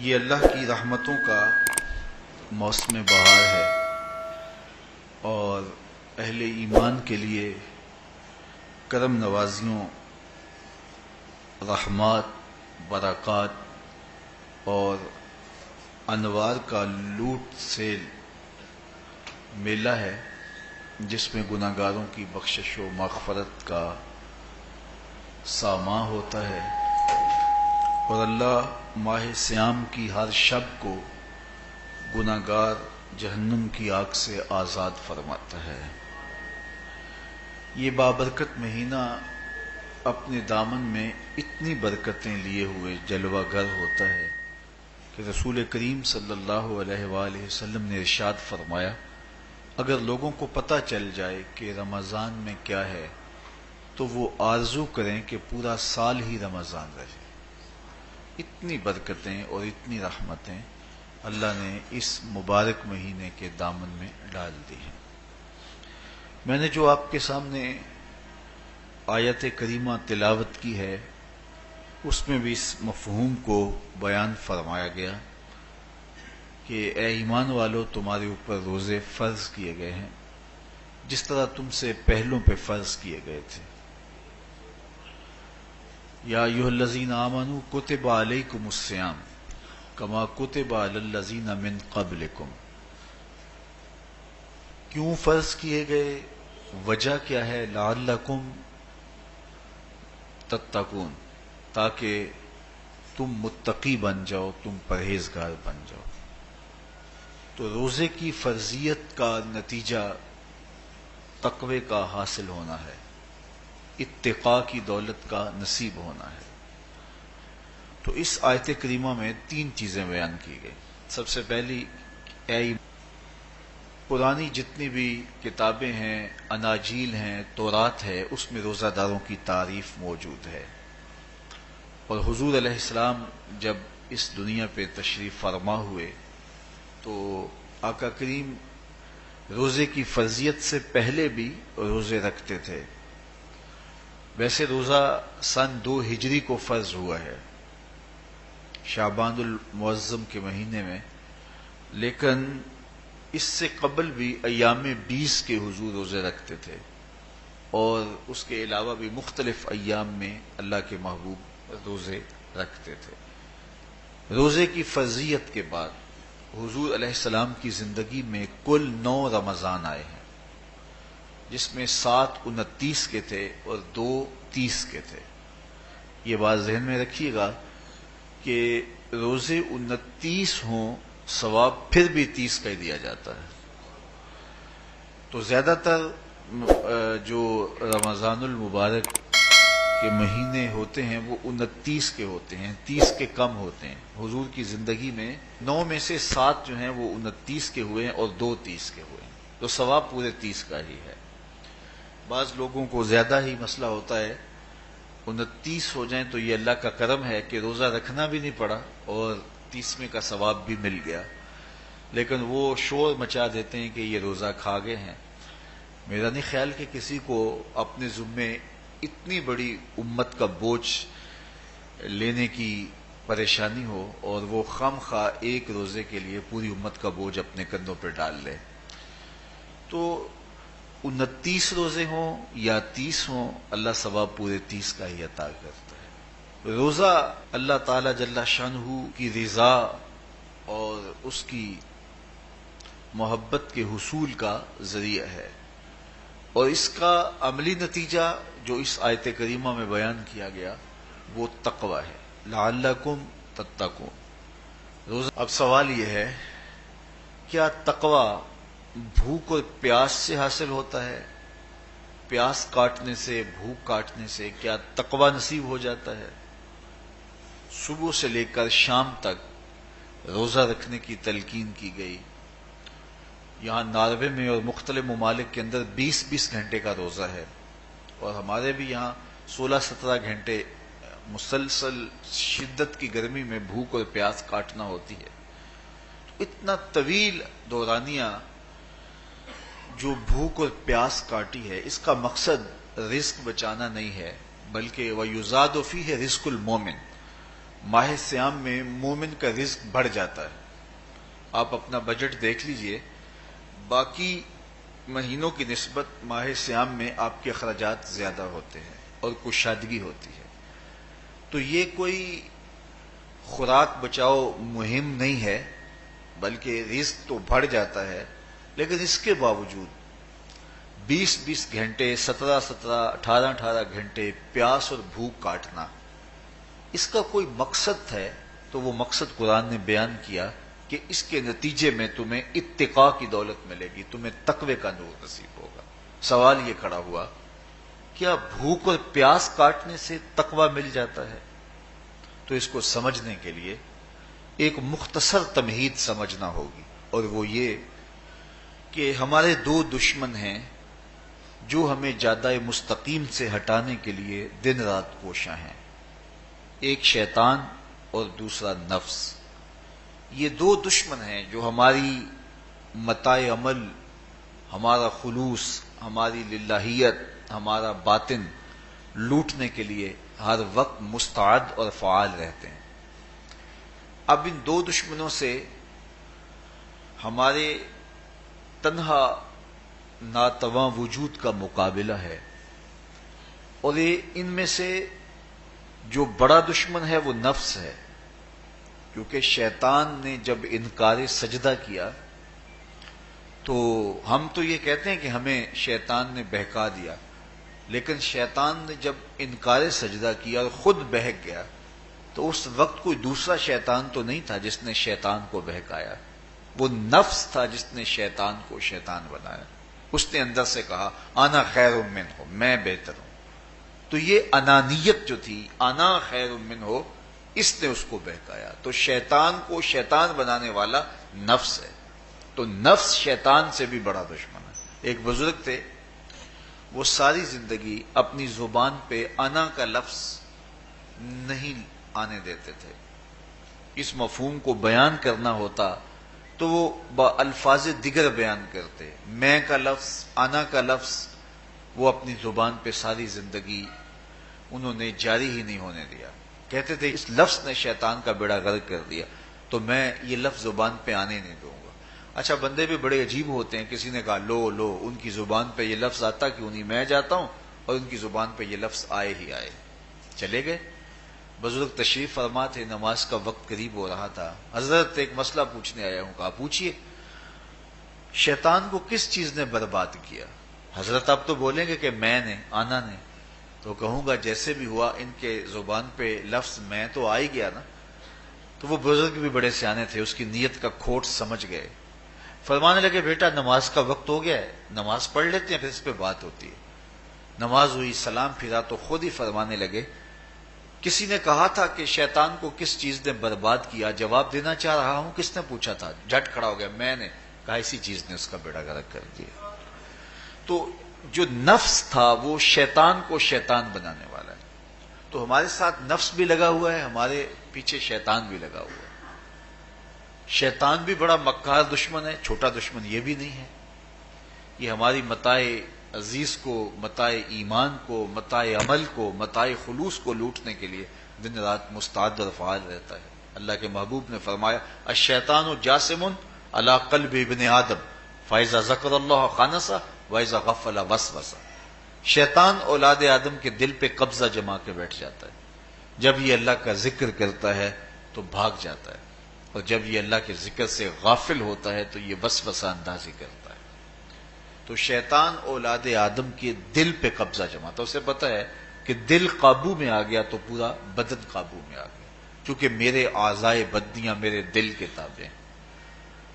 یہ اللہ کی رحمتوں کا موسم بہار ہے اور اہل ایمان کے لیے کرم نوازیوں، رحمات، برکات اور انوار کا لوٹ سیل میلہ ہے، جس میں گناہگاروں کی بخشش و مغفرت کا ساماں ہوتا ہے اور اللہ ماہ صیام کی ہر شب کو گناہگار جہنم کی آگ سے آزاد فرماتا ہے۔ یہ بابرکت مہینہ اپنے دامن میں اتنی برکتیں لیے ہوئے جلوہ گر ہوتا ہے کہ رسول کریم صلی اللہ علیہ وآلہ وسلم نے ارشاد فرمایا، اگر لوگوں کو پتہ چل جائے کہ رمضان میں کیا ہے تو وہ آرزو کریں کہ پورا سال ہی رمضان رہے۔ اتنی برکتیں اور اتنی رحمتیں اللہ نے اس مبارک مہینے کے دامن میں ڈال دی ہیں۔ میں نے جو آپ کے سامنے آیت کریمہ تلاوت کی ہے، اس میں بھی اس مفہوم کو بیان فرمایا گیا کہ اے ایمان والو، تمہارے اوپر روزے فرض کیے گئے ہیں جس طرح تم سے پہلوں پہ فرض کیے گئے تھے۔ یا ایھا الذین آمنوا کتب علیکم الصیام کما کتب علی الذین من قبلکم۔ کیوں فرض کیے گئے؟ وجہ کیا ہے؟ لعلکم تتقون، تاکہ تم متقی بن جاؤ، تم پرہیزگار بن جاؤ۔ تو روزے کی فرضیت کا نتیجہ تقوی کا حاصل ہونا ہے، اتقاء کی دولت کا نصیب ہونا ہے۔ تو اس آیت کریمہ میں تین چیزیں بیان کی گئی۔ سب سے پہلی، پرانی جتنی بھی کتابیں ہیں، اناجیل ہیں، تورات ہے، اس میں روزہ داروں کی تعریف موجود ہے، اور حضور علیہ السلام جب اس دنیا پہ تشریف فرما ہوئے تو آقا کریم روزے کی فرضیت سے پہلے بھی روزے رکھتے تھے۔ ویسے روزہ سن 2 ہجری کو فرض ہوا ہے، شعبان المعظم کے مہینے میں، لیکن اس سے قبل بھی ایام 20 کے حضور روزے رکھتے تھے، اور اس کے علاوہ بھی مختلف ایام میں اللہ کے محبوب روزے رکھتے تھے۔ روزے کی فرضیت کے بعد حضور علیہ السلام کی زندگی میں کل 9 رمضان آئے ہیں، جس میں 7 29 کے تھے اور 2 30 کے تھے۔ یہ بات ذہن میں رکھیے گا کہ روزے 29 ہوں، ثواب پھر بھی 30 کا ہی دیا جاتا ہے۔ تو زیادہ تر جو رمضان المبارک کے مہینے ہوتے ہیں وہ 29 کے ہوتے ہیں، 30 کے کم ہوتے ہیں۔ حضور کی زندگی میں 9 میں سے 7 جو ہیں وہ 29 کے ہوئے ہیں اور 2 30 کے ہوئے ہیں، تو ثواب پورے 30 کا ہی ہے۔ بعض لوگوں کو زیادہ ہی مسئلہ ہوتا ہے، 29 ہو جائیں تو یہ اللہ کا کرم ہے کہ روزہ رکھنا بھی نہیں پڑا اور 30ویں کا ثواب بھی مل گیا، لیکن وہ شور مچا دیتے ہیں کہ یہ روزہ کھا گئے ہیں۔ میرا نہیں خیال کہ کسی کو اپنے ذمے اتنی بڑی امت کا بوجھ لینے کی پریشانی ہو اور وہ خام خواہ ایک روزے کے لیے پوری امت کا بوجھ اپنے کندھوں پہ ڈال لے۔ تو 29 روزے ہوں یا 30 ہوں، اللہ ثواب پورے 30 کا ہی عطا کرتا ہے۔ روزہ اللہ تعالی جل شانہ کی رضا اور اس کی محبت کے حصول کا ذریعہ ہے، اور اس کا عملی نتیجہ جو اس آیت کریمہ میں بیان کیا گیا وہ تقوی ہے، لعلکم تتقون۔ روزہ، اب سوال یہ ہے، کیا تقوی بھوک اور پیاس سے حاصل ہوتا ہے؟ پیاس کاٹنے سے، بھوک کاٹنے سے کیا تقوی نصیب ہو جاتا ہے؟ صبح سے لے کر شام تک روزہ رکھنے کی تلقین کی گئی۔ یہاں ناروے میں اور مختلف ممالک کے اندر 20 گھنٹے کا روزہ ہے، اور ہمارے بھی یہاں 16-17 گھنٹے مسلسل شدت کی گرمی میں بھوک اور پیاس کاٹنا ہوتی ہے۔ اتنا طویل دورانیہ جو بھوک اور پیاس کاٹی ہے، اس کا مقصد رزق بچانا نہیں ہے، بلکہ وَيُزَادُ فِيهِ رِزْقُ الْمُؤْمِنِ، ماہ سیام میں مومن کا رزق بڑھ جاتا ہے. آپ اپنا بجٹ دیکھ لیجئے، باقی مہینوں کی نسبت ماہ سیام میں آپ کے اخراجات زیادہ ہوتے ہیں اور کشادگی ہوتی ہے. تو یہ کوئی خوراک بچاؤ مہم نہیں ہے، بلکہ رزق تو بڑھ جاتا ہے، لیکن اس کے باوجود 20 گھنٹے، 17 18 گھنٹے پیاس اور بھوک کاٹنا، اس کا کوئی مقصد ہے تو وہ مقصد قرآن نے بیان کیا کہ اس کے نتیجے میں تمہیں اتقاء کی دولت ملے گی، تمہیں تقوی کا نور نصیب ہوگا. سوال یہ کھڑا ہوا، کیا بھوک اور پیاس کاٹنے سے تقوی مل جاتا ہے؟ تو اس کو سمجھنے کے لیے ایک مختصر تمہید سمجھنا ہوگی، اور وہ یہ کہ ہمارے دو دشمن ہیں جو ہمیں جادہ مستقیم سے ہٹانے کے لیے دن رات کوشاں ہیں. ایک شیطان اور دوسرا نفس. یہ دو دشمن ہیں جو ہماری متاع عمل، ہمارا خلوص، ہماری للہیت، ہمارا باطن لوٹنے کے لیے ہر وقت مستعد اور فعال رہتے ہیں. اب ان دو دشمنوں سے ہمارے تنہا ناتواں وجود کا مقابلہ ہے، اور ان میں سے جو بڑا دشمن ہے وہ نفس ہے، کیونکہ شیطان نے جب انکار سجدہ کیا تو ہم تو یہ کہتے ہیں کہ ہمیں شیطان نے بہکا دیا، لیکن شیطان نے جب انکار سجدہ کیا اور خود بہک گیا تو اس وقت کوئی دوسرا شیطان تو نہیں تھا جس نے شیطان کو بہکایا، وہ نفس تھا جس نے شیطان کو شیطان بنایا. اس نے اندر سے کہا انا خیر منہ، میں بہتر ہوں. تو یہ انانیت جو تھی، انا خیر منہ، اس نے اس کو بہکایا. تو شیطان کو شیطان بنانے والا نفس ہے، تو نفس شیطان سے بھی بڑا دشمن ہے. ایک بزرگ تھے، وہ ساری زندگی اپنی زبان پہ انا کا لفظ نہیں آنے دیتے تھے. اس مفہوم کو بیان کرنا ہوتا تو وہ با الفاظ دیگر بیان کرتے. میں کا لفظ، انا کا لفظ وہ اپنی زبان پہ ساری زندگی انہوں نے جاری ہی نہیں ہونے دیا. کہتے تھے اس لفظ نے شیطان کا بیڑا غرق کر دیا، تو میں یہ لفظ زبان پہ آنے نہیں دوں گا. اچھا، بندے بھی بڑے عجیب ہوتے ہیں. کسی نے کہا لو لو، ان کی زبان پہ یہ لفظ آتا کیوں نہیں، میں جاتا ہوں اور ان کی زبان پہ یہ لفظ آئے ہی آئے. چلے گئے. بزرگ تشریف فرما تھے، نماز کا وقت قریب ہو رہا تھا. حضرت ایک مسئلہ پوچھنے آیا ہوں. کہا پوچھئے. شیطان کو کس چیز نے برباد کیا؟ حضرت آپ تو بولیں گے کہ میں نے، آنا نے. تو کہوں گا جیسے بھی ہوا ان کے زبان پہ لفظ میں تو آ ہی گیا نا. تو وہ بزرگ بھی بڑے سیانے تھے، اس کی نیت کا کھوٹ سمجھ گئے. فرمانے لگے بیٹا نماز کا وقت ہو گیا ہے، نماز پڑھ لیتے ہیں پھر اس پہ بات ہوتی ہے. نماز ہوئی، سلام پھرا تو خود ہی فرمانے لگے کسی نے کہا تھا کہ شیطان کو کس چیز نے برباد کیا، جواب دینا چاہ رہا ہوں. کس نے پوچھا تھا؟ جھٹ کھڑا ہو گیا، میں نے. کہا اسی چیز نے اس کا بیڑا غرق کر دیا. تو جو نفس تھا وہ شیطان کو شیطان بنانے والا ہے. تو ہمارے ساتھ نفس بھی لگا ہوا ہے، ہمارے پیچھے شیطان بھی لگا ہوا ہے. شیطان بھی بڑا مکار دشمن ہے، چھوٹا دشمن یہ بھی نہیں ہے. یہ ہماری متاع عزیز کو، متاع ایمان کو، متاع عمل کو، متاع خلوص کو لوٹنے کے لیے دن رات مستعد اور فعال رہتا ہے. اللہ کے محبوب نے فرمایا الشیطان جاسم علی قلب ابن آدم فاذا ذکر اللہ خانسہ واذا غفل وسوسہ. شیطان اولاد آدم کے دل پہ قبضہ جما کے بیٹھ جاتا ہے. جب یہ اللہ کا ذکر کرتا ہے تو بھاگ جاتا ہے، اور جب یہ اللہ کے ذکر سے غافل ہوتا ہے تو یہ وسوسہ اندازی کرتا ہے. تو شیطان اولاد آدم کے دل پہ قبضہ جماتا. اسے پتہ ہے کہ دل قابو میں آ گیا تو پورا بدن قابو میں آ گیا، کیونکہ میرے اعضائے بدنیاں میرے دل کے تابع ہیں.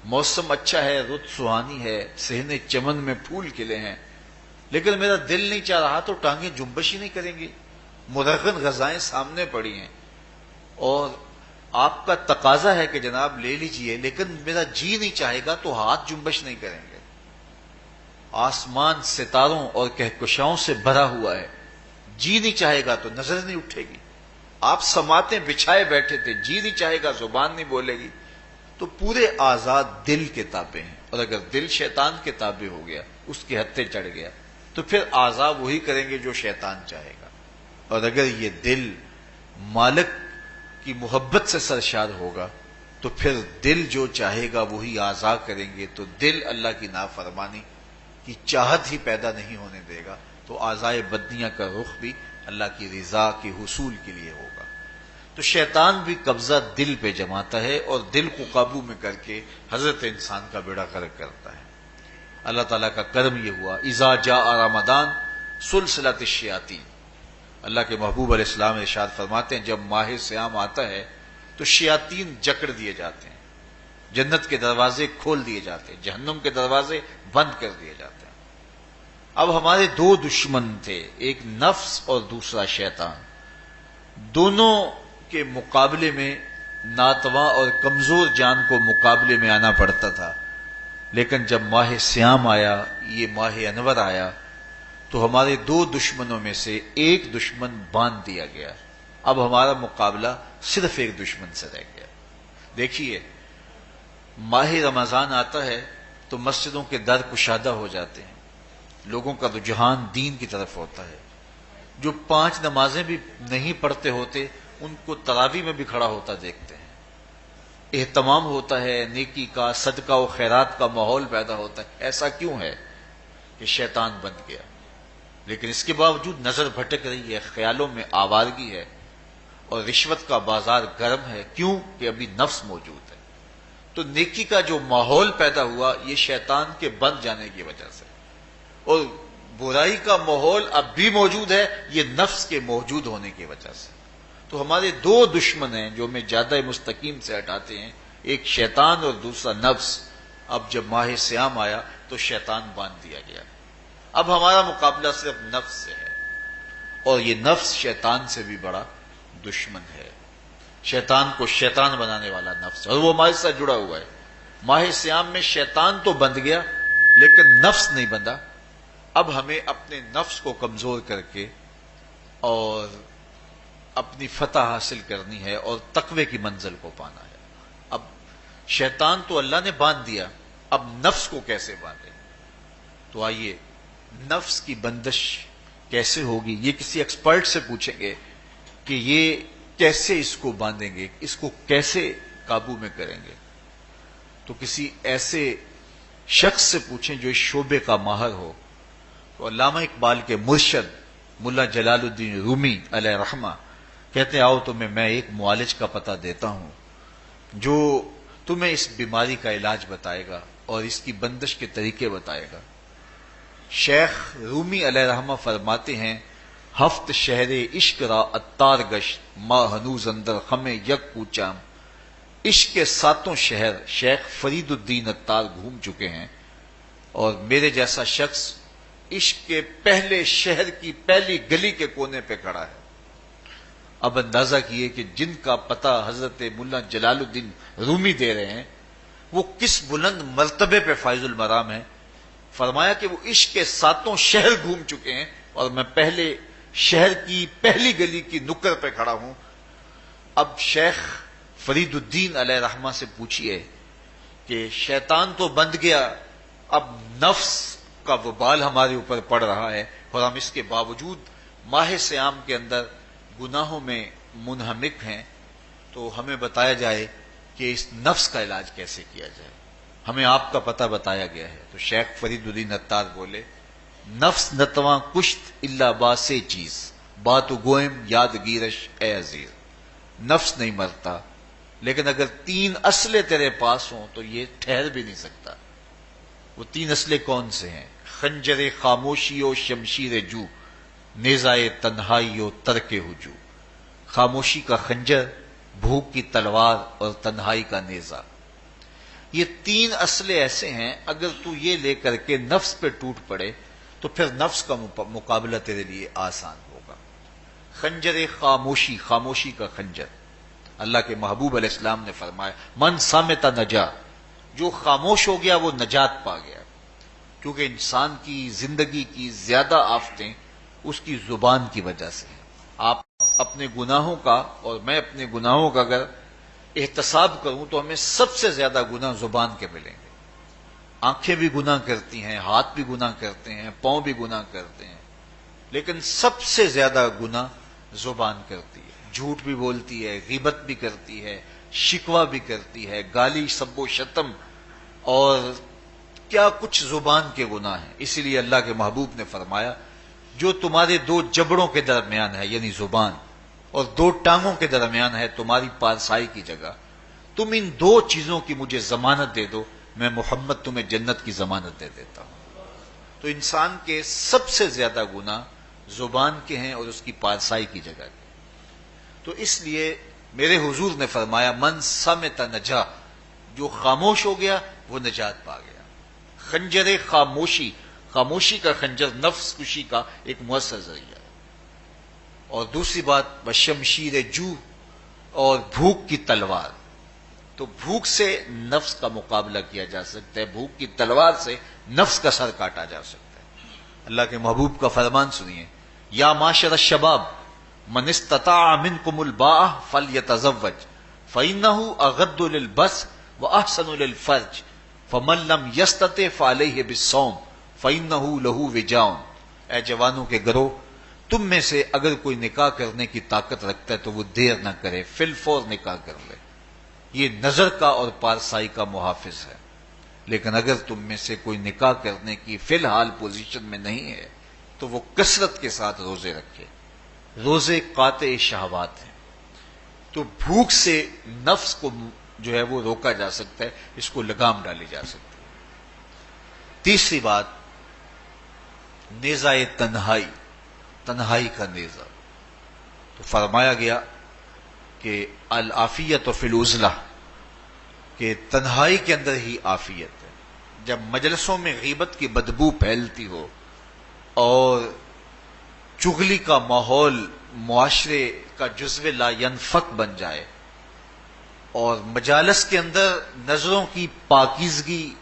موسم اچھا ہے، رت سہانی ہے، صحن چمن میں پھول کھلے ہیں، لیکن میرا دل نہیں چاہ رہا تو ٹانگیں جنبش ہی نہیں کریں گی. مرغن غذائیں سامنے پڑی ہیں اور آپ کا تقاضا ہے کہ جناب لے لیجئے، لیکن میرا جی نہیں چاہے گا تو ہاتھ جنبش نہیں کریں گے. آسمان ستاروں اور کہکشاؤں سے بھرا ہوا ہے، جی نہیں چاہے گا تو نظر نہیں اٹھے گی. آپ سماعتیں بچھائے بیٹھے تھے، جی نہیں چاہے گا زبان نہیں بولے گی. تو پورے آزاد دل کے تابع ہیں، اور اگر دل شیطان کے تابع ہو گیا، اس کے ہتھے چڑھ گیا، تو پھر اعضاء وہی کریں گے جو شیطان چاہے گا. اور اگر یہ دل مالک کی محبت سے سرشار ہوگا تو پھر دل جو چاہے گا وہی اعضاء کریں گے، تو دل اللہ کی نافرمانی کی چاہت ہی پیدا نہیں ہونے دے گا، تو اعضائے بدنیہ کا رخ بھی اللہ کی رضا کے حصول کے لیے ہوگا۔ تو شیطان بھی قبضہ دل پہ جماتا ہے اور دل کو قابو میں کر کے حضرت انسان کا بیڑا غرق کرتا ہے۔ اللہ تعالیٰ کا کرم یہ ہوا، اذا جاء رمضان سلسلۃ الشیاطین، اللہ کے محبوب علیہ السلام ارشاد فرماتے ہیں جب ماہ صیام آتا ہے تو شیاطین جکڑ دیے جاتے ہیں، جنت کے دروازے کھول دیے جاتے ہیں، جہنم کے دروازے بند کر دیے جاتے ہیں۔ اب ہمارے دو دشمن تھے، ایک نفس اور دوسرا شیطان، دونوں کے مقابلے میں ناتواں اور کمزور جان کو مقابلے میں آنا پڑتا تھا، لیکن جب ماہ صیام آیا، یہ ماہ انور آیا، تو ہمارے دو دشمنوں میں سے ایک دشمن باندھ دیا گیا۔ اب ہمارا مقابلہ صرف ایک دشمن سے رہ گیا۔ دیکھیے، ماہ رمضان آتا ہے تو مسجدوں کے در کشادہ ہو جاتے ہیں، لوگوں کا رجحان دین کی طرف ہوتا ہے۔ جو 5 نمازیں بھی نہیں پڑھتے ہوتے ان کو تراویح میں بھی کھڑا ہوتا دیکھتے ہیں، اہتمام ہوتا ہے، نیکی کا، صدقہ و خیرات کا ماحول پیدا ہوتا ہے۔ ایسا کیوں ہے؟ کہ شیطان بن گیا، لیکن اس کے باوجود نظر بھٹک رہی ہے، خیالوں میں آوارگی ہے اور رشوت کا بازار گرم ہے۔ کیوں؟ کہ ابھی نفس موجود ہے۔ تو نیکی کا جو ماحول پیدا ہوا یہ شیطان کے بن جانے کی وجہ سے، اور برائی کا ماحول اب بھی موجود ہے یہ نفس کے موجود ہونے کی وجہ سے۔ تو ہمارے دو دشمن ہیں جو ہمیں جادہ مستقیم سے ہٹاتے ہیں، ایک شیطان اور دوسرا نفس۔ اب جب ماہ صیام آیا تو شیطان باندھ دیا گیا، اب ہمارا مقابلہ صرف نفس سے ہے، اور یہ نفس شیطان سے بھی بڑا دشمن ہے۔ شیطان کو شیطان بنانے والا نفس ہے، اور وہ ہمارے ساتھ جڑا ہوا ہے۔ ماہ صیام میں شیطان تو بند گیا لیکن نفس نہیں بندھا۔ اب ہمیں اپنے نفس کو کمزور کر کے اور اپنی فتح حاصل کرنی ہے اور تقوی کی منزل کو پانا ہے۔ اب شیطان تو اللہ نے باندھ دیا، اب نفس کو کیسے باندھے؟ تو آئیے، نفس کی بندش کیسے ہوگی یہ کسی ایکسپرٹ سے پوچھیں گے کہ یہ کیسے اس کو باندھیں گے، اس کو کیسے قابو میں کریں گے۔ تو کسی ایسے شخص سے پوچھیں جو اس شعبے کا ماہر ہو۔ تو علامہ اقبال کے مرشد ملا جلال الدین رومی علیہ رحمہ کہتے ہیں آؤ تمہیں میں ایک معالج کا پتہ دیتا ہوں جو تمہیں اس بیماری کا علاج بتائے گا اور اس کی بندش کے طریقے بتائے گا۔ شیخ رومی علیہ رحمہ فرماتے ہیں ہفت شہر عشق را اتار گشت ما ہنوز اندر خم یک کوچام۔ عشق کے 7 شہر شیخ فرید الدین اتار گھوم چکے ہیں، اور میرے جیسا شخص عشق کے پہلے شہر کی پہلی گلی کے کونے پہ کھڑا ہے۔ اب اندازہ کیے کہ جن کا پتہ حضرت ملا جلال الدین رومی دے رہے ہیں وہ کس بلند مرتبے پہ فائز المرام ہے۔ فرمایا کہ وہ عشق کے 7 شہر گھوم چکے ہیں اور میں پہلے شہر کی پہلی گلی کی نکر پہ کھڑا ہوں۔ اب شیخ فرید الدین علیہ رحمہ سے پوچھئے کہ شیطان تو بند گیا، اب نفس کا وبال ہمارے اوپر پڑ رہا ہے اور ہم اس کے باوجود ماہ صیام کے اندر گناہوں میں منہمک ہیں، تو ہمیں بتایا جائے کہ اس نفس کا علاج کیسے کیا جائے۔ ہمیں آپ کا پتہ بتایا گیا ہے۔ تو شیخ فرید الدین اتار بولے نفس نتواں کشت الا باسے چیز بات گوئم یاد گیرش اے عزیز۔ نفس نہیں مرتا، لیکن اگر 3 اسلحے تیرے پاس ہوں تو یہ ٹھہر بھی نہیں سکتا۔ وہ 3 اسلحے کون سے ہیں؟ خنجر خاموشی و شمشیر جو، نیزائے تنہائی و ترک ہجو۔ خاموشی کا خنجر، بھوک کی تلوار اور تنہائی کا نیزہ۔ یہ 3 اسلحے ایسے ہیں اگر تو یہ لے کر کے نفس پہ ٹوٹ پڑے تو پھر نفس کا مقابلہ تیرے لیے آسان ہوگا۔ خنجر خاموشی، خاموشی کا خنجر۔ اللہ کے محبوب علیہ السلام نے فرمایا من صامت نجا، جو خاموش ہو گیا وہ نجات پا گیا، کیونکہ انسان کی زندگی کی زیادہ آفتیں اس کی زبان کی وجہ سے ہیں۔ آپ اپنے گناہوں کا اور میں اپنے گناہوں کا اگر احتساب کروں تو ہمیں سب سے زیادہ گناہ زبان کے ملیں گے۔ آنکھیں بھی گناہ کرتی ہیں، ہاتھ بھی گناہ کرتے ہیں، پاؤں بھی گناہ کرتے ہیں، لیکن سب سے زیادہ گناہ زبان کرتی ہے۔ جھوٹ بھی بولتی ہے، غیبت بھی کرتی ہے، شکوہ بھی کرتی ہے، گالی سب و شتم اور کیا کچھ زبان کے گناہ ہیں۔ اسی لیے اللہ کے محبوب نے فرمایا جو تمہارے دو جبڑوں کے درمیان ہے یعنی زبان اور دو ٹانگوں کے درمیان ہے تمہاری پارسائی کی جگہ، تم ان دو چیزوں کی مجھے ضمانت دے دو، میں محمد تمہیں جنت کی ضمانت دے دیتا ہوں۔ تو انسان کے سب سے زیادہ گناہ زبان کے ہیں اور اس کی پارسائی کی جگہ کے۔ تو اس لیے میرے حضور نے فرمایا من صمت نجا، جو خاموش ہو گیا وہ نجات پا گیا۔ خنجر خاموشی، خاموشی کا خنجر نفس کشی کا ایک مؤثر ذریعہ ہے۔ اور دوسری بات بشمشیر جو، اور بھوک کی تلوار، تو بھوک سے نفس کا مقابلہ کیا جا سکتا ہے، بھوک کی تلوار سے نفس کا سر کاٹا جا سکتا ہے۔ اللہ کے محبوب کا فرمان سنیے، یا معاشر الشباب من استطاع منکم الباء فلیتزوج فإنہ اغض للبصر واحسن للفرج فمن لم یستطع فعلیہ بالصوم فإنہ لہ وجاء۔ اے جوانوں کے گروہ، تم میں سے اگر کوئی نکاح کرنے کی طاقت رکھتا ہے تو وہ دیر نہ کرے، فی الفور نکاح کر لے، یہ نظر کا اور پارسائی کا محافظ ہے۔ لیکن اگر تم میں سے کوئی نکاح کرنے کی فی الحال پوزیشن میں نہیں ہے تو وہ کثرت کے ساتھ روزے رکھے۔ روزے قاطع شہوات ہیں، تو بھوک سے نفس کو جو ہے وہ روکا جا سکتا ہے، اس کو لگام ڈالی جا سکتی ہے۔ تیسری بات نیزہ تنہائی، تنہائی کا نیزہ، تو فرمایا گیا کہ العافیت فی العزلہ، کہ تنہائی کے اندر ہی عافیت ہے۔ جب مجلسوں میں غیبت کی بدبو پھیلتی ہو اور چغلی کا ماحول معاشرے کا جزو لا ینفک بن جائے اور مجالس کے اندر نظروں کی پاکیزگی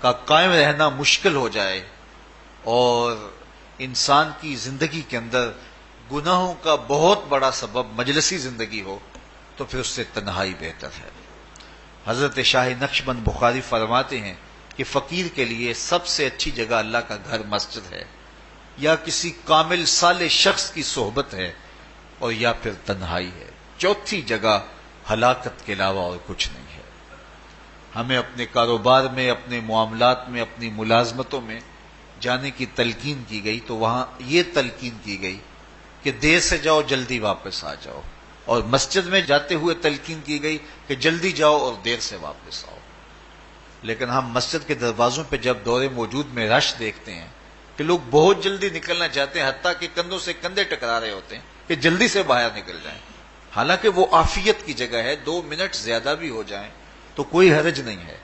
کا قائم رہنا مشکل ہو جائے اور انسان کی زندگی کے اندر گناہوں کا بہت بڑا سبب مجلسی زندگی ہو تو پھر اس سے تنہائی بہتر ہے۔ حضرت شاہ نقشبند بخاری فرماتے ہیں کہ فقیر کے لیے سب سے اچھی جگہ اللہ کا گھر مسجد ہے، یا کسی کامل صالح شخص کی صحبت ہے، اور یا پھر تنہائی ہے۔ چوتھی جگہ ہلاکت کے علاوہ اور کچھ نہیں ہے۔ ہمیں اپنے کاروبار میں، اپنے معاملات میں، اپنی ملازمتوں میں جانے کی تلقین کی گئی تو وہاں یہ تلقین کی گئی کہ دیر سے جاؤ جلدی واپس آ جاؤ، اور مسجد میں جاتے ہوئے تلقین کی گئی کہ جلدی جاؤ اور دیر سے واپس آؤ۔ لیکن ہم مسجد کے دروازوں پہ جب دور موجود میں رش دیکھتے ہیں کہ لوگ بہت جلدی نکلنا چاہتے ہیں، حتیٰ کہ کندھوں سے کندھے ٹکرا رہے ہوتے ہیں کہ جلدی سے باہر نکل جائیں، حالانکہ وہ عافیت کی جگہ ہے، 2 منٹ زیادہ بھی ہو جائیں تو کوئی حرج نہیں ہے۔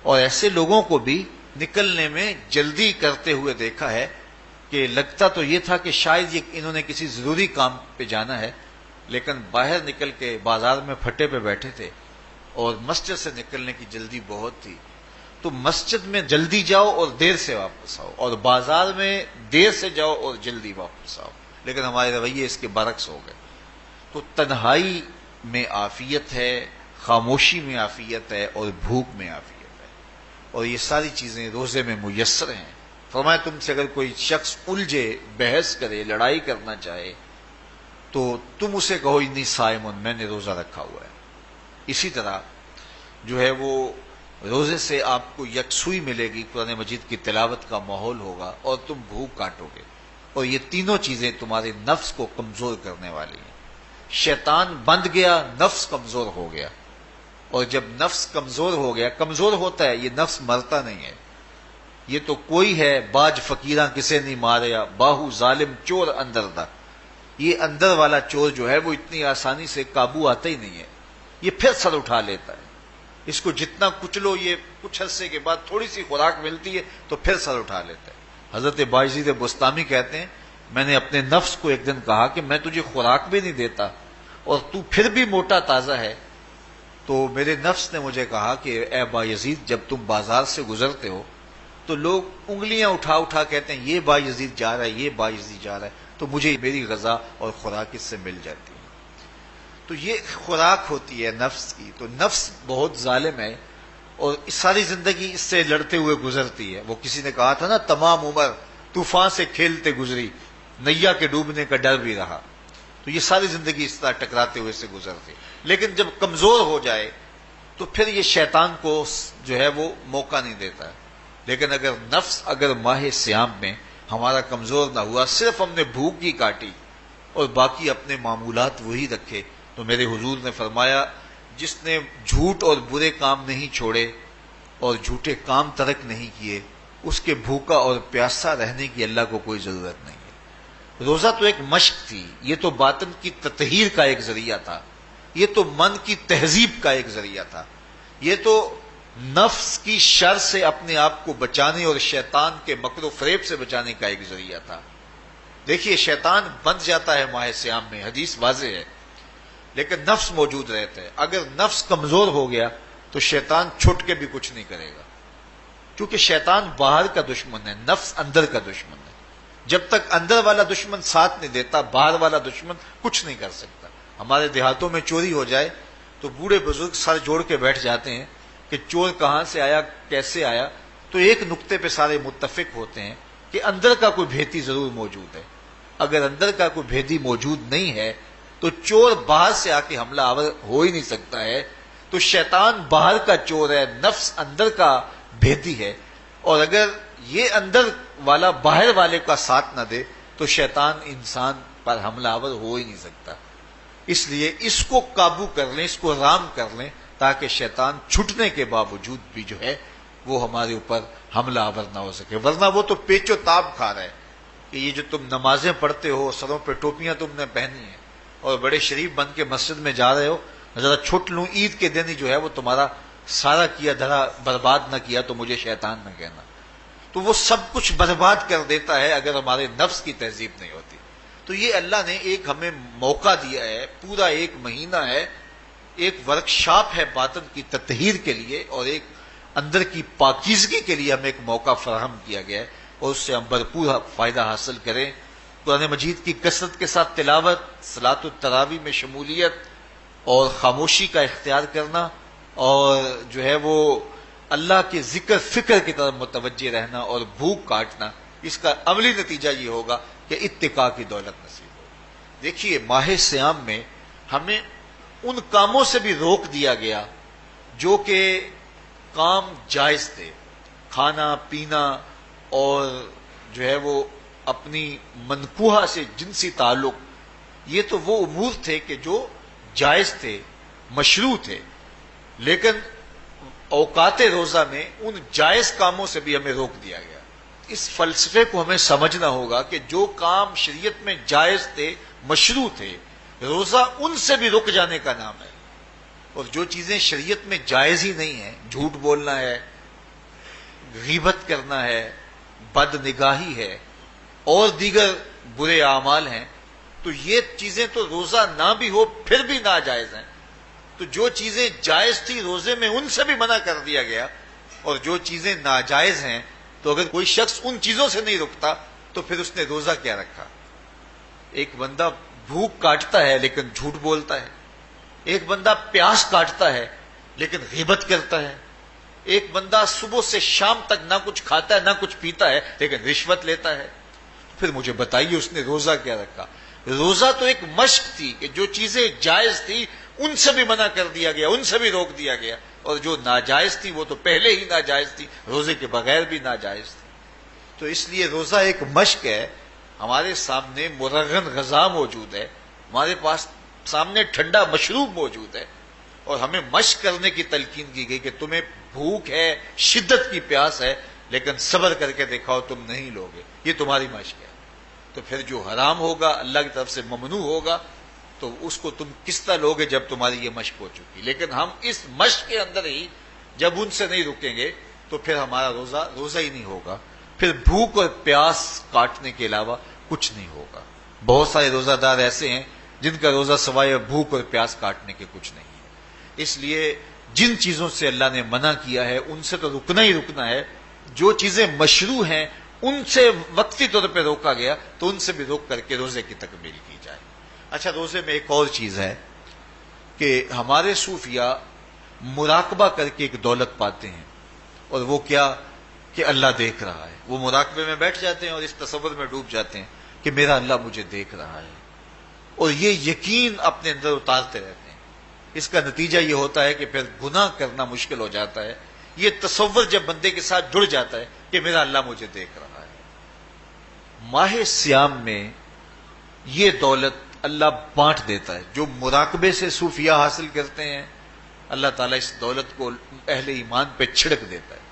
اور ایسے لوگوں کو بھی نکلنے میں جلدی کرتے ہوئے دیکھا ہے کہ لگتا تو یہ تھا کہ شاید انہوں نے کسی ضروری کام پہ جانا ہے، لیکن باہر نکل کے بازار میں پھٹے پہ بیٹھے تھے اور مسجد سے نکلنے کی جلدی بہت تھی۔ تو مسجد میں جلدی جاؤ اور دیر سے واپس آؤ، اور بازار میں دیر سے جاؤ اور جلدی واپس آؤ، لیکن ہمارے رویے اس کے برعکس ہو گئے۔ تو تنہائی میں عافیت ہے، خاموشی میں عافیت ہے، اور بھوک میں عافیت ہے، اور یہ ساری چیزیں روزے میں میسر ہیں۔ فرمایا تم سے اگر کوئی شخص الجھے، بحث کرے، لڑائی کرنا چاہے تو تم اسے کہو انی صائم، میں نے روزہ رکھا ہوا ہے۔ اسی طرح جو ہے وہ روزے سے آپ کو یکسوئی ملے گی، قرآن مجید کی تلاوت کا ماحول ہوگا اور تم بھوک کاٹو گے، اور یہ تینوں چیزیں تمہارے نفس کو کمزور کرنے والی ہیں۔ شیطان بند گیا، نفس کمزور ہو گیا، اور جب نفس کمزور ہو گیا، کمزور ہوتا ہے، یہ نفس مرتا نہیں ہے۔ یہ تو کوئی ہے باج فقیراں کسے نہیں ماریا، باہو ظالم چور اندر دا، یہ اندر والا چور جو ہے وہ اتنی آسانی سے قابو آتا ہی نہیں ہے، یہ پھر سر اٹھا لیتا ہے۔ اس کو جتنا کچلو، یہ کچھ عرصے کے بعد تھوڑی سی خوراک ملتی ہے تو پھر سر اٹھا لیتا ہے۔ حضرت بایزید بستامی کہتے ہیں میں نے اپنے نفس کو ایک دن کہا کہ میں تجھے خوراک بھی نہیں دیتا اور تو پھر بھی موٹا تازہ ہے، تو میرے نفس نے مجھے کہا کہ اے بایزید جب تم بازار سے گزرتے ہو تو لوگ انگلیاں اٹھا اٹھا کہتے ہیں یہ بایزید جا رہا ہے، یہ بایزید جا رہا ہے، تو مجھے میری غذا اور خوراک اس سے مل جاتی ہے۔ تو یہ خوراک ہوتی ہے نفس کی۔ تو نفس بہت ظالم ہے اور ساری زندگی اس سے لڑتے ہوئے گزرتی ہے۔ وہ کسی نے کہا تھا نا تمام عمر طوفان سے کھیلتے گزری، نیا کے ڈوبنے کا ڈر بھی رہا۔ تو یہ ساری زندگی اس طرح ٹکراتے ہوئے سے گزرتے. لیکن جب کمزور ہو جائے تو پھر یہ شیطان کو جو ہے وہ موقع نہیں دیتا. لیکن اگر نفس اگر ماہ سیام میں ہمارا کمزور نہ ہوا، صرف ہم نے بھوک ہی کاٹی اور باقی اپنے معمولات وہی رکھے، تو میرے حضور نے فرمایا جس نے جھوٹ اور برے کام نہیں چھوڑے اور جھوٹے کام ترک نہیں کیے، اس کے بھوکا اور پیاسا رہنے کی اللہ کو کوئی ضرورت نہیں ہے. روزہ تو ایک مشق تھی، یہ تو باطن کی تطہیر کا ایک ذریعہ تھا، یہ تو من کی تہذیب کا ایک ذریعہ تھا، یہ تو نفس کی شر سے اپنے آپ کو بچانے اور شیطان کے مکر و فریب سے بچانے کا ایک ذریعہ تھا. دیکھیے شیطان بند جاتا ہے ماہ سیام میں، حدیث واضح ہے، لیکن نفس موجود رہتا ہے. اگر نفس کمزور ہو گیا تو شیطان چھٹ کے بھی کچھ نہیں کرے گا، کیونکہ شیطان باہر کا دشمن ہے، نفس اندر کا دشمن ہے. جب تک اندر والا دشمن ساتھ نہیں دیتا، باہر والا دشمن کچھ نہیں کر سکتا. ہمارے دیہاتوں میں چوری ہو جائے تو بوڑھے بزرگ سر جوڑ کے بیٹھ جاتے ہیں کہ چور کہاں سے آیا، کیسے آیا. تو ایک نقطے پہ سارے متفق ہوتے ہیں کہ اندر کا کوئی بھیتی ضرور موجود ہے. اگر اندر کا کوئی بھیتی موجود نہیں ہے تو چور باہر سے آ کے حملہ آور ہو ہی نہیں سکتا ہے. تو شیطان باہر کا چور ہے، نفس اندر کا بھیتی ہے، اور اگر یہ اندر والا باہر والے کا ساتھ نہ دے تو شیطان انسان پر حملہ آور ہو ہی نہیں سکتا. اس لیے اس کو قابو کر لیں، اس کو رام کر لیں، تاکہ شیطان چھٹنے کے باوجود بھی جو ہے وہ ہمارے اوپر حملہ آور نہ ہو سکے. ورنہ وہ تو پیچ و تاب کھا رہا ہے کہ یہ جو تم نمازیں پڑھتے ہو، سروں پہ ٹوپیاں تم نے پہنی ہیں اور بڑے شریف بن کے مسجد میں جا رہے ہو، ذرا چھٹ لوں عید کے دن ہی جو ہے وہ تمہارا سارا کیا دھرا برباد نہ کیا تو مجھے شیطان نہ کہنا. تو وہ سب کچھ برباد کر دیتا ہے اگر ہمارے نفس کی تہذیب نہیں ہوتی. تو یہ اللہ نے ایک ہمیں موقع دیا ہے، پورا ایک مہینہ ہے، ایک ورکشاپ ہے باطن کی تطہیر کے لیے اور ایک اندر کی پاکیزگی کے لیے ہمیں ایک موقع فراہم کیا گیا ہے، اور اس سے ہم بھرپور فائدہ حاصل کریں. قرآن مجید کی کثرت کے ساتھ تلاوت، صلاۃ التراویح میں شمولیت اور خاموشی کا اختیار کرنا، اور جو ہے وہ اللہ کے ذکر فکر کی طرف متوجہ رہنا اور بھوک کاٹنا. اس کا عملی نتیجہ یہ ہوگا کہ اتقاء کی دولت نصیب ہوگی. دیکھیے ماہ سیام میں ہمیں ان کاموں سے بھی روک دیا گیا جو کہ کام جائز تھے، کھانا پینا اور جو ہے وہ اپنی منکوحہ سے جنسی تعلق، یہ تو وہ امور تھے کہ جو جائز تھے، مشروع تھے. لیکن اوقات روزہ میں ان جائز کاموں سے بھی ہمیں روک دیا گیا. اس فلسفے کو ہمیں سمجھنا ہوگا کہ جو کام شریعت میں جائز تھے، مشروع تھے، روزہ ان سے بھی رک جانے کا نام ہے. اور جو چیزیں شریعت میں جائز ہی نہیں ہیں، جھوٹ بولنا ہے، غیبت کرنا ہے، بد نگاہی ہے اور دیگر برے اعمال ہیں، تو یہ چیزیں تو روزہ نہ بھی ہو پھر بھی ناجائز ہیں. تو جو چیزیں جائز تھی روزے میں ان سے بھی منع کر دیا گیا، اور جو چیزیں ناجائز ہیں تو اگر کوئی شخص ان چیزوں سے نہیں رکتا تو پھر اس نے روزہ کیا رکھا. ایک بندہ بھوک کاٹتا ہے لیکن جھوٹ بولتا ہے، ایک بندہ پیاس کاٹتا ہے لیکن غیبت کرتا ہے، ایک بندہ صبح سے شام تک نہ کچھ کھاتا ہے نہ کچھ پیتا ہے لیکن رشوت لیتا ہے. پھر مجھے بتائیے اس نے روزہ کیا رکھا؟ روزہ تو ایک مشق تھی کہ جو چیزیں جائز تھی ان سے بھی منع کر دیا گیا، ان سے بھی روک دیا گیا، اور جو ناجائز تھی وہ تو پہلے ہی ناجائز تھی، روزے کے بغیر بھی ناجائز تھی. تو اس لیے روزہ ایک مشق ہے. ہمارے سامنے مرغن غذا موجود ہے، ہمارے پاس سامنے ٹھنڈا مشروب موجود ہے، اور ہمیں مشق کرنے کی تلقین کی گئی کہ تمہیں بھوک ہے، شدت کی پیاس ہے، لیکن صبر کر کے دکھاؤ تم نہیں لوگے، یہ تمہاری مشق ہے. تو پھر جو حرام ہوگا، اللہ کی طرف سے ممنوع ہوگا، تو اس کو تم کس طرح لوگے جب تمہاری یہ مشق ہو چکی. لیکن ہم اس مشق کے اندر ہی جب ان سے نہیں رکیں گے تو پھر ہمارا روزہ ہی نہیں ہوگا. پھر بھوک اور پیاس کاٹنے کے علاوہ کچھ نہیں ہوگا. بہت سارے روزہ دار ایسے ہیں جن کا روزہ سوائے بھوک اور پیاس کاٹنے کے کچھ نہیں ہے. اس لیے جن چیزوں سے اللہ نے منع کیا ہے ان سے تو رکنا ہی رکنا ہے. جو چیزیں مشروع ہیں ان سے وقتی طور پہ روکا گیا تو ان سے بھی روک کر کے روزے کی تکمیل کی جائے. اچھا، روزے میں ایک اور چیز ہے کہ ہمارے صوفیہ مراقبہ کر کے ایک دولت پاتے ہیں، اور وہ کیا کہ اللہ دیکھ رہا ہے. وہ مراقبے میں بیٹھ جاتے ہیں اور اس تصور میں ڈوب جاتے ہیں کہ میرا اللہ مجھے دیکھ رہا ہے. اور یہ یقین اپنے اندر اتارتے رہتے ہیں، اس کا نتیجہ یہ ہوتا ہے کہ پھر گناہ کرنا مشکل ہو جاتا ہے۔ یہ تصور جب بندے کے ساتھ جڑ جاتا ہے کہ میرا اللہ مجھے دیکھ رہا ہے۔ ماہ سیام میں یہ دولت اللہ بانٹ دیتا ہے۔ جو مراقبے سے صوفیہ حاصل کرتے ہیں، اللہ تعالیٰ اس دولت کو اہل ایمان پہ چھڑک دیتا ہے۔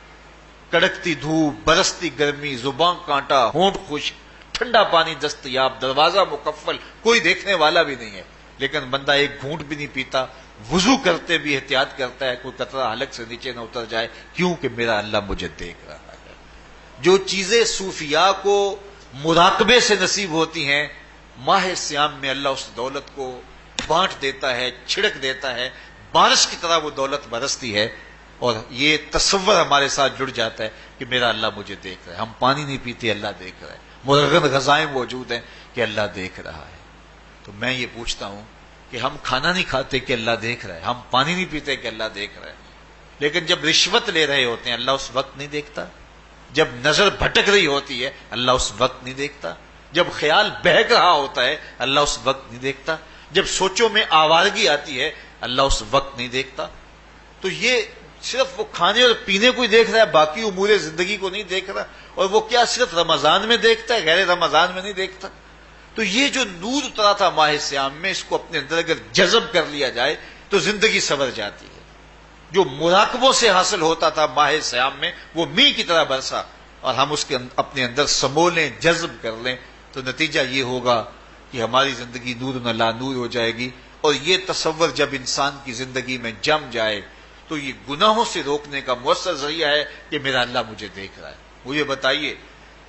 کڑکتی دھوپ، برستی گرمی، زبان کانٹا، ہونٹ خشک، ٹھنڈا پانی دستیاب، دروازہ مکفل، کوئی دیکھنے والا بھی نہیں ہے، لیکن بندہ ایک گھونٹ بھی نہیں پیتا، وضو کرتے بھی احتیاط کرتا ہے کوئی قطرہ حلق سے نیچے نہ اتر جائے، کیوں کہ میرا اللہ مجھے دیکھ رہا ہے۔ جو چیزیں صوفیاء کو مراقبے سے نصیب ہوتی ہیں، ماہ سیام میں اللہ اس دولت کو بانٹ دیتا ہے، چھڑک دیتا ہے، بارش کی طرح وہ دولت برستی ہے، اور یہ تصور ہمارے ساتھ جڑ جاتا ہے کہ میرا اللہ مجھے دیکھ رہا ہے۔ ہم پانی نہیں پیتے، اللہ دیکھ رہا ہے، مرغن غذائیں موجود ہیں کہ اللہ دیکھ رہا ہے۔ تو میں یہ پوچھتا ہوں کہ ہم کھانا نہیں کھاتے کہ اللہ دیکھ رہا ہے، ہم پانی نہیں پیتے کہ اللہ دیکھ رہا ہے، لیکن جب رشوت لے رہے ہوتے ہیں اللہ اس وقت نہیں دیکھتا؟ جب نظر بھٹک رہی ہوتی ہے اللہ اس وقت نہیں دیکھتا؟ جب خیال بہک رہا ہوتا ہے اللہ اس وقت نہیں دیکھتا؟ جب سوچوں میں آوارگی آتی ہے اللہ اس وقت نہیں دیکھتا؟ تو یہ صرف وہ کھانے اور پینے کو ہی دیکھ رہا ہے، باقی امور زندگی کو نہیں دیکھ رہا، اور وہ کیا صرف رمضان میں دیکھتا ہے، غیر رمضان میں نہیں دیکھتا؟ تو یہ جو نور اترا تھا ماہ سیام میں، اس کو اپنے اندر اگر جذب کر لیا جائے تو زندگی سنور جاتی ہے۔ جو مراقبوں سے حاصل ہوتا تھا ماہ سیام میں، وہ میل کی طرح برسا، اور ہم اس کے اپنے اندر سمولیں، جذب کر لیں، تو نتیجہ یہ ہوگا کہ ہماری زندگی نور نہ لا نور ہو جائے گی۔ اور یہ تصور جب انسان کی زندگی میں جم جائے تو یہ گناہوں سے روکنے کا مؤثر ذریعہ ہے کہ میرا اللہ مجھے دیکھ رہا ہے۔ مجھے بتائیے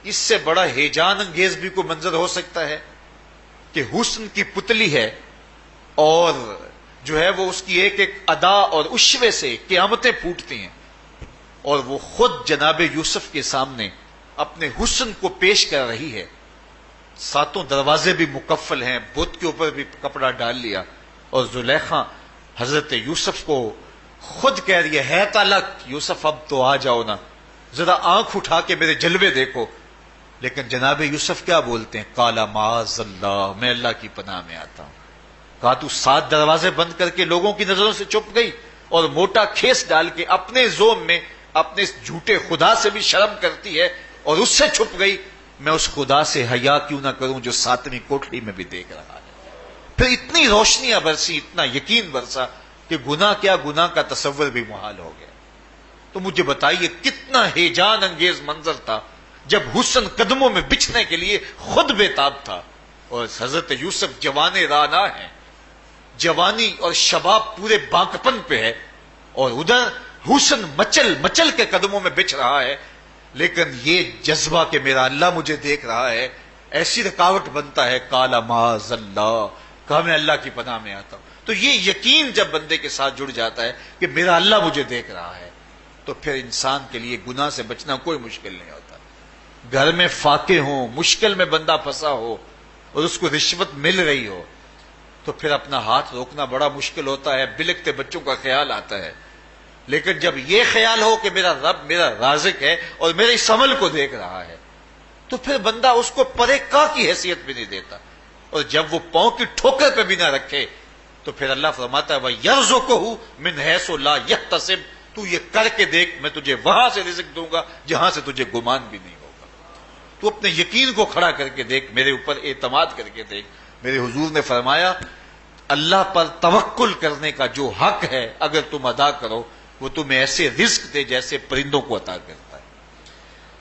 اس سے بڑا ہیجان انگیز بھی کوئی منظر ہو سکتا ہے کہ حسن کی پتلی ہے، اور جو ہے وہ اس کی ایک ایک ادا اور اشوے سے قیامتیں پھوٹتی ہیں، اور وہ خود جناب یوسف کے سامنے اپنے حسن کو پیش کر رہی ہے، ساتوں دروازے بھی مکفل ہیں، بت کے اوپر بھی کپڑا ڈال لیا، اور زلیخا حضرت یوسف کو خود کہہ رہی ہے تالک یوسف اب تو آ جاؤ نا، ذرا آنکھ اٹھا کے میرے جلوے دیکھو۔ لیکن جناب یوسف کیا بولتے ہیں؟ قال معاذ اللہ، میں اللہ کی پناہ میں آتا ہوں۔ کہا تو 7 دروازے بند کر کے لوگوں کی نظروں سے چھپ گئی، اور موٹا کھیس ڈال کے اپنے زوم میں اپنے اس جھوٹے خدا سے بھی شرم کرتی ہے اور اس سے چھپ گئی، میں اس خدا سے حیا کیوں نہ کروں جو 7ویں کوٹھڑی میں بھی دیکھ رہا ہے۔ پھر اتنی روشنیاں برسی، اتنا یقین برسا کہ گناہ کیا، گناہ کا تصور بھی محال ہو گیا۔ تو مجھے بتائیے کتنا ہیجان انگیز منظر تھا جب حسن قدموں میں بچھنے کے لیے خود بےتاب تھا، اور حضرت یوسف جوان رانا ہیں، جوانی اور شباب پورے باقپن پہ ہے، اور ادھر حسن مچل مچل کے قدموں میں بچھ رہا ہے، لیکن یہ جذبہ کہ میرا اللہ مجھے دیکھ رہا ہے ایسی رکاوٹ بنتا ہے۔ قال معاذ اللہ، کہا میں اللہ کی پناہ میں آتا ہوں۔ تو یہ یقین جب بندے کے ساتھ جڑ جاتا ہے کہ میرا اللہ مجھے دیکھ رہا ہے، تو پھر انسان کے لیے گناہ سے بچنا کوئی مشکل نہیں ہوتا۔ گھر میں فاقے ہوں، مشکل میں بندہ پھنسا ہو اور اس کو رشوت مل رہی ہو، تو پھر اپنا ہاتھ روکنا بڑا مشکل ہوتا ہے، بلکتے بچوں کا خیال آتا ہے۔ لیکن جب یہ خیال ہو کہ میرا رب میرا رازق ہے اور میرے اس عمل کو دیکھ رہا ہے، تو پھر بندہ اس کو پرے کا کی حیثیت بھی نہیں دیتا، اور جب وہ پاؤں کی ٹھوکر پہ بھی نہ رکھے تو پھر اللہ فرماتا ہے وَيَرْزُقْهُ مِنْ حَيْثُ لَا يَحْتَسِبُ، تو یہ کر کے دیکھ میں تجھے وہاں سے رزق دوں گا جہاں سے تجھے گمان بھی نہیں ہوگا۔ تو اپنے یقین کو کھڑا کر کے دیکھ، میرے اوپر اعتماد کر کے دیکھ۔ میرے حضور نے فرمایا اللہ پر توکل کرنے کا جو حق ہے اگر تم ادا کرو، وہ تمہیں ایسے رزق دے جیسے پرندوں کو عطا کرتا ہے۔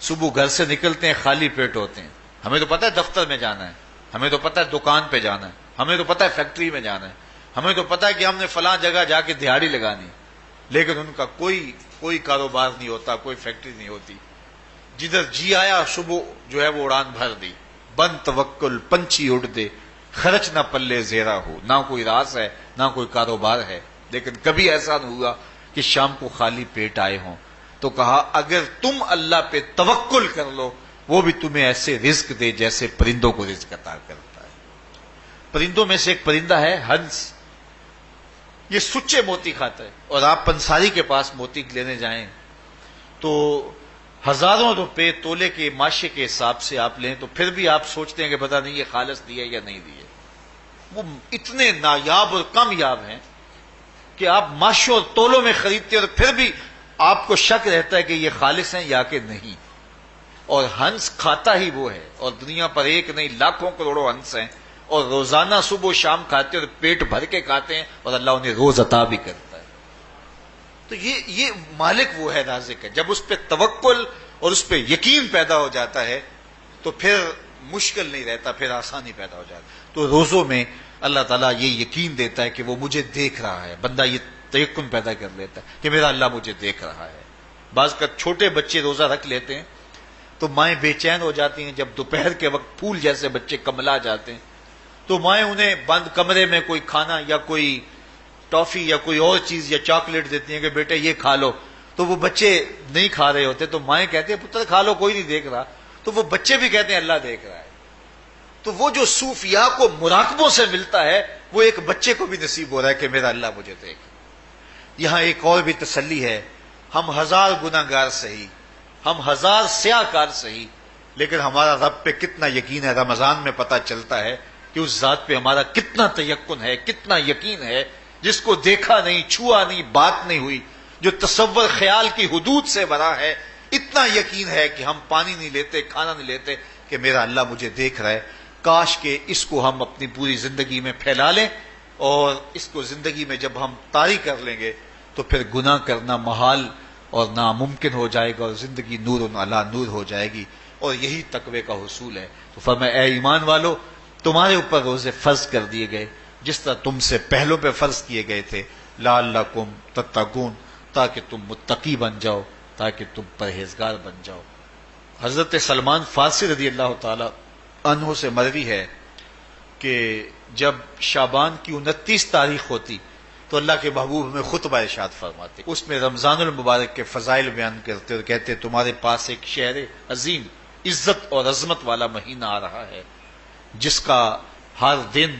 صبح گھر سے نکلتے ہیں خالی پیٹ ہوتے ہیں، ہمیں تو پتہ ہے دفتر میں جانا ہے، ہمیں تو پتہ ہے دکان پہ جانا ہے، ہمیں تو پتہ ہے فیکٹری میں جانا ہے، ہمیں تو پتہ ہے کہ ہم نے فلاں جگہ جا کے دہاڑی لگانی، لیکن ان کا کوئی کاروبار نہیں ہوتا، کوئی فیکٹری نہیں ہوتی۔ جدھر جی آیا صبح جو ہے وہ اڑان بھر دی، بند توکل پنچھی اڑ دے، خرچ نہ پلے زیرا ہو، نہ کوئی راز ہے نہ کوئی کاروبار ہے، لیکن کبھی ایسا نہ ہوا کہ شام کو خالی پیٹ آئے ہوں۔ تو کہا اگر تم اللہ پہ توکل کر لو وہ بھی تمہیں ایسے رزق دے جیسے پرندوں کو رزق عطا کرتا ہے۔ پرندوں میں سے ایک پرندہ ہے ہنس، یہ سچے موتی کھاتا ہے، اور آپ پنساری کے پاس موتی لینے جائیں تو ہزاروں روپے تولے کے ماشے کے حساب سے آپ لیں تو پھر بھی آپ سوچتے ہیں کہ پتہ نہیں یہ خالص دیے یا نہیں دیے، وہ اتنے نایاب اور کامیاب ہیں کہ آپ ماشوں اور تولوں میں خریدتے اور پھر بھی آپ کو شک رہتا ہے کہ یہ خالص ہیں یا کہ نہیں. اور ہنس کھاتا ہی وہ ہے، اور دنیا پر ایک نہیں لاکھوں کروڑوں ہنس ہیں، اور روزانہ صبح و شام کھاتے اور پیٹ بھر کے کھاتے ہیں، اور اللہ انہیں روز عطا بھی کرتا ہے. تو یہ مالک وہ ہے، رازق ہے. جب اس پہ توکل اور اس پہ یقین پیدا ہو جاتا ہے تو پھر مشکل نہیں رہتا، پھر آسانی پیدا ہو جاتا. تو روزوں میں اللہ تعالیٰ یہ یقین دیتا ہے کہ وہ مجھے دیکھ رہا ہے. بندہ یہ تیقن پیدا کر لیتا ہے کہ میرا اللہ مجھے دیکھ رہا ہے. بعض کا چھوٹے بچے روزہ رکھ لیتے ہیں تو مائیں بے چین ہو جاتی ہیں. جب دوپہر کے وقت پھول جیسے بچے کملا جاتے ہیں تو مائیں انہیں بند کمرے میں کوئی کھانا یا کوئی ٹافی یا کوئی اور چیز یا چاکلیٹ دیتی ہیں کہ بیٹے یہ کھا لو. تو وہ بچے نہیں کھا رہے ہوتے تو مائیں کہتے ہیں پتر کھا لو، کوئی نہیں دیکھ رہا. تو وہ بچے بھی کہتے ہیں اللہ دیکھ رہا ہے. تو وہ جو صوفیاء کو مراقبوں سے ملتا ہے وہ ایک بچے کو بھی نصیب ہو رہا ہے کہ میرا اللہ مجھے دیکھ. یہاں ایک اور بھی تسلی ہے، ہم 1000 گناہ گار سہی، ہم 1000 سیاہ کار سہی، لیکن ہمارا رب پہ کتنا یقین ہے رمضان میں پتہ چلتا ہے کہ اس ذات پہ ہمارا کتنا تیقن ہے، کتنا یقین ہے، جس کو دیکھا نہیں، چھوا نہیں، بات نہیں ہوئی، جو تصور خیال کی حدود سے بڑا ہے. اتنا یقین ہے کہ ہم پانی نہیں لیتے، کھانا نہیں لیتے کہ میرا اللہ مجھے دیکھ رہا ہے. کاش کہ اس کو ہم اپنی پوری زندگی میں پھیلا لیں، اور اس کو زندگی میں جب ہم طاری کر لیں گے تو پھر گناہ کرنا محال اور ناممکن ہو جائے گا، اور زندگی نور علی نور ہو جائے گی. اور یہی تقوی کا حصول ہے. تو فرمایا اے ایمان والو، تمہارے اوپر روزے فرض کر دیے گئے جس طرح تم سے پہلوں پہ فرض کیے گئے تھے، لعلکم تتقون، تاکہ تم متقی بن جاؤ، تاکہ تم پرہیزگار بن جاؤ. حضرت سلمان فارسی رضی اللہ تعالی عنہ سے مروی ہے کہ جب شعبان کی 29 تاریخ ہوتی تو اللہ کے محبوب ہمیں خطبہ ارشاد فرماتے. اس میں رمضان المبارک کے فضائل بیان کرتے اور کہتے تمہارے پاس ایک شہر عظیم، عزت اور عظمت والا مہینہ آ رہا ہے جس کا ہر دن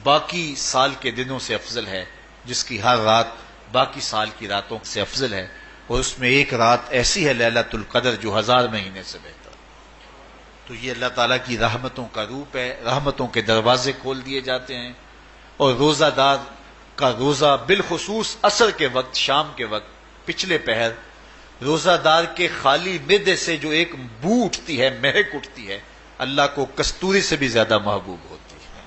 باقی سال کے دنوں سے افضل ہے، جس کی ہر رات باقی سال کی راتوں سے افضل ہے، اور اس میں ایک رات ایسی ہے لیلۃ القدر جو 1000 مہینے سے بہتر. تو یہ اللہ تعالیٰ کی رحمتوں کا روپ ہے. رحمتوں کے دروازے کھول دیے جاتے ہیں، اور روزہ دار کا روزہ بالخصوص عصر کے وقت، شام کے وقت، پچھلے پہر، روزہ دار کے خالی معدے سے جو ایک بو اٹھتی ہے، مہک اٹھتی ہے، اللہ کو کستوری سے بھی زیادہ محبوب ہوتی ہے.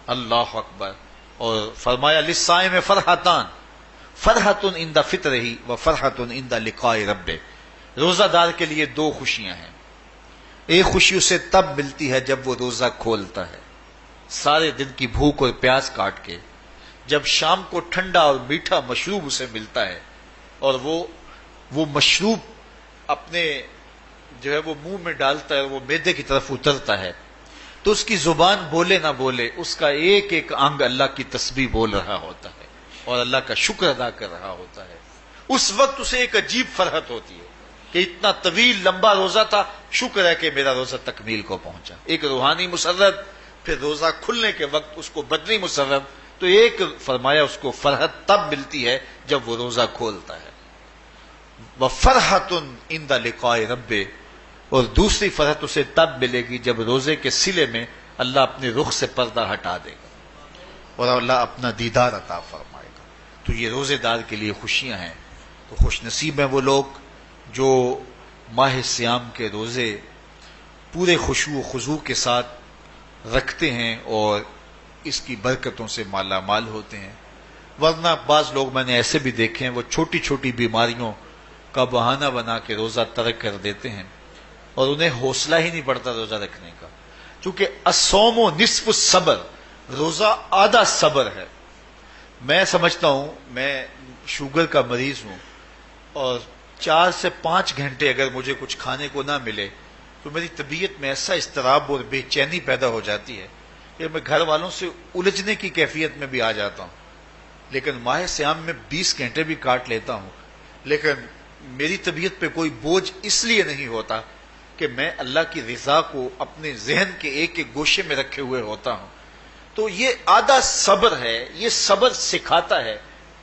اللہ اکبر. اور فرمایا للصائم فرحتان، فرحت عند فطرہ و فرحت عند لقاء ربہ. روزہ دار کے لیے 2 خوشیاں ہیں. ایک خوشی اسے تب ملتی ہے جب وہ روزہ کھولتا ہے سارے دن کی بھوک اور پیاس کاٹ کے، جب شام کو ٹھنڈا اور میٹھا مشروب اسے ملتا ہے اور وہ مشروب اپنے جو ہے وہ منہ میں ڈالتا ہے، وہ معدے کی طرف اترتا ہے، تو اس کی زبان بولے نہ بولے اس کا ایک ایک انگ اللہ کی تسبیح بول رہا ہوتا ہے اور اللہ کا شکر ادا کر رہا ہوتا ہے. اس وقت اسے ایک عجیب فرحت ہوتی ہے کہ اتنا طویل لمبا روزہ تھا، شکر ہے کہ میرا روزہ تکمیل کو پہنچا. ایک روحانی مسرت، پھر روزہ کھلنے کے وقت اس کو بدنی مسرت. تو ایک فرمایا اس کو فرحت تب ملتی ہے جب وہ روزہ کھولتا ہے، وَفَرْحَةٌ عِنْدَ لِقَاءِ رَبِّهِ، اور دوسری فرحت اسے تب ملے گی جب روزے کے صلے میں اللہ اپنے رخ سے پردہ ہٹا دے گا اور اللہ اپنا دیدار عطا فرمائے گا. تو یہ روزے دار کے لیے خوشیاں ہیں. تو خوش نصیب ہیں وہ لوگ جو ماہ سیام کے روزے پورے خشوع و خضوع کے ساتھ رکھتے ہیں اور اس کی برکتوں سے مالا مال ہوتے ہیں. ورنہ بعض لوگ میں نے ایسے بھی دیکھے ہیں وہ چھوٹی چھوٹی بیماریوں کا بہانہ بنا کے روزہ ترک کر دیتے ہیں اور انہیں حوصلہ ہی نہیں پڑتا روزہ رکھنے کا، چونکہ الصوم نصف الصبر، روزہ آدھا صبر ہے. میں سمجھتا ہوں، میں شوگر کا مریض ہوں اور 4 سے 5 گھنٹے اگر مجھے کچھ کھانے کو نہ ملے تو میری طبیعت میں ایسا اضطراب اور بے چینی پیدا ہو جاتی ہے کہ میں گھر والوں سے الجھنے کی کیفیت میں بھی آ جاتا ہوں. لیکن ماہ سیام میں 20 گھنٹے بھی کاٹ لیتا ہوں، لیکن میری طبیعت پہ کوئی بوجھ اس لیے نہیں ہوتا کہ میں اللہ کی رضا کو اپنے ذہن کے ایک ایک گوشے میں رکھے ہوئے ہوتا ہوں. تو یہ آدھا صبر ہے، یہ صبر سکھاتا ہے.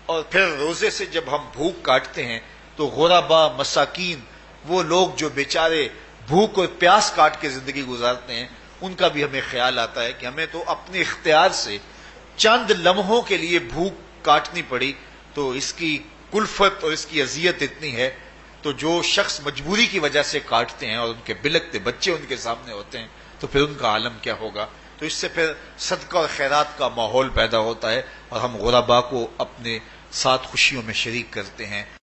اور پھر روزے سے جب ہم بھوک کاٹتے ہیں تو غربا، مساکین، وہ لوگ جو بیچارے بھوک اور پیاس کاٹ کے زندگی گزارتے ہیں، ان کا بھی ہمیں خیال آتا ہے کہ ہمیں تو اپنے اختیار سے چند لمحوں کے لیے بھوک کاٹنی پڑی تو اس کی کلفت اور اس کی اذیت اتنی ہے، تو جو شخص مجبوری کی وجہ سے کاٹتے ہیں اور ان کے بلکتے بچے ان کے سامنے ہوتے ہیں تو پھر ان کا عالم کیا ہوگا؟ تو اس سے پھر صدقہ اور خیرات کا ماحول پیدا ہوتا ہے اور ہم غربا کو اپنے ساتھ خوشیوں میں شریک کرتے ہیں۔